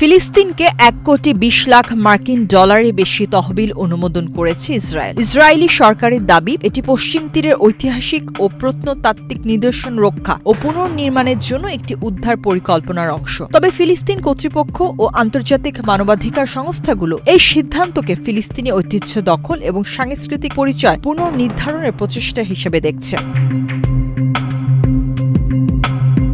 ফিলিস্তিনকে 1,20,00,000 মার্কিন ডলারের বেশি তহবিল অনুমোদন করেছে ইসরায়েল। ইসরায়েলি সরকারের দাবি এটি পশ্চিম তীরের ঐতিহাসিক ও প্রত্নতাত্ত্বিক নিদর্শন রক্ষা ও পুনর্নির্মাণের জন্য একটি উদ্ধার পরিকল্পনার অংশ। তবে ফিলিস্তিন কর্তৃপক্ষ ও আন্তর্জাতিক মানবাধিকার সংস্থাগুলো এই সিদ্ধান্তকে ফিলিস্তিনি ঐতিহ্য দখল এবং সাংস্কৃতিক পরিচয় পুনর্নির্ধারণের প্রচেষ্টা হিসেবে দেখছে।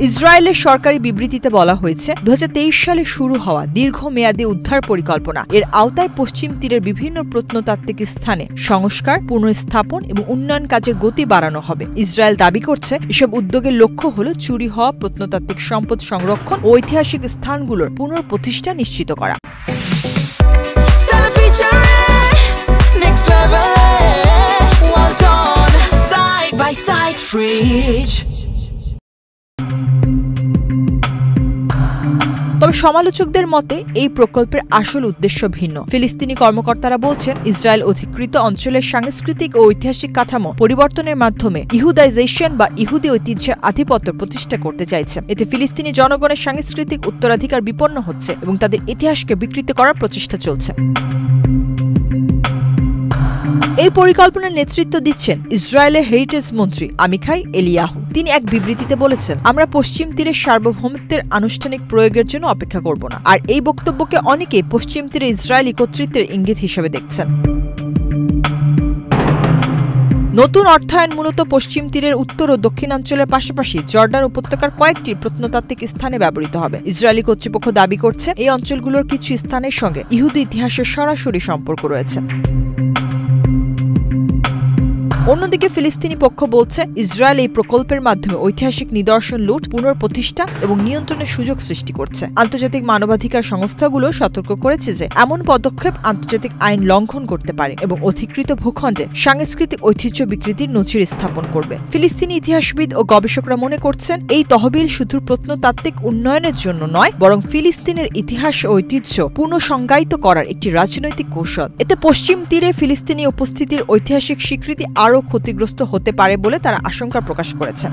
ইসরায়েলের সরকারি বিবৃতিতে বলা হয়েছে 2023 সালে শুরু হওয়া দীর্ঘমেয়াদী উদ্ধার পরিকল্পনা এর আওতায় পশ্চিম তীরের বিভিন্ন প্রত্নতাত্ত্বিক স্থানে সংস্কার, পুনঃস্থাপন এবং উন্নয়ন কাজের গতি বাড়ানো হবে। ইসরায়েল দাবি করছে এসব উদ্যোগের লক্ষ্য হল চুরি হওয়া প্রত্নতাত্ত্বিক সম্পদ সংরক্ষণ ও ঐতিহাসিক স্থানগুলোর পুনঃপ্রতিষ্ঠা নিশ্চিত করা। তবে সমালোচকদের মতে এই প্রকল্পের আসল উদ্দেশ্য ভিন্ন। ফিলিস্তিনি কর্মকর্তারা বলছেন ইসরায়েল অধিকৃত অঞ্চলের সাংস্কৃতিক ও ঐতিহাসিক কাঠামো পরিবর্তনের মাধ্যমে ইহুদাইজেশন বা ইহুদি ঐতিহ্যের আধিপত্য প্রতিষ্ঠা করতে চাইছে। এতে ফিলিস্তিনি জনগণের সাংস্কৃতিক উত্তরাধিকার বিপন্ন হচ্ছে এবং তাদের ইতিহাসকে বিকৃত করার প্রচেষ্টা চলছে। এই পরিকল্পনার নেতৃত্ব দিচ্ছেন ইসরায়েলের হেরিটেজ মন্ত্রী আমিখাই এলিয়াহু। তিনি এক বিবৃতিতে বলেছেন, আমরা পশ্চিম তীরের সার্বভৌমত্বের আনুষ্ঠানিক প্রয়োগের জন্য অপেক্ষা করব না। আর এই বক্তব্যকে অনেকে পশ্চিম তীরে ইসরায়েলি কর্তৃত্বের ইঙ্গিত হিসেবে দেখছেন। নতুন অর্থায়ন মূলত পশ্চিম তীরের উত্তর ও দক্ষিণাঞ্চলের পাশাপাশি জর্ডান উপত্যকার কয়েকটি প্রত্নতাত্ত্বিক স্থানে ব্যবহৃত হবে। ইসরায়েলি কর্তৃপক্ষ দাবি করছে এই অঞ্চলগুলোর কিছু স্থানের সঙ্গে ইহুদি ইতিহাসের সরাসরি সম্পর্ক রয়েছে। অন্যদিকে ফিলিস্তিনি পক্ষ বলছে ইসরায়েল এই প্রকল্পের মাধ্যমে ঐতিহাসিক নিদর্শন লুট, পুনঃপ্রতিষ্ঠা এবং নিয়ন্ত্রণের সুযোগ সৃষ্টি করছে। আন্তর্জাতিক মানবাধিকার সংস্থাগুলো সতর্ক করেছে যে এমন পদক্ষেপ আন্তর্জাতিক আইন লঙ্ঘন করতে পারে এবং অধিকৃত ভূখণ্ডে সাংস্কৃতিক ঐতিহ্য বিকৃতির নজির স্থাপন করবে। ফিলিস্তিনি ইতিহাসবিদ ও গবেষকরা মনে করছেন এই তহবিল শুধু প্রত্নতাত্ত্বিক উন্নয়নের জন্য নয়, বরং ফিলিস্তিনের ইতিহাস ও ঐতিহ্য পুনঃসংজ্ঞায়িত করার একটি রাজনৈতিক কৌশল। এতে পশ্চিম তীরে ফিলিস্তিনি উপস্থিতির ঐতিহাসিক স্বীকৃতি আরও ক্ষতিগ্রস্ত হতে পারে বলে তারা আশঙ্কা প্রকাশ করেছেন।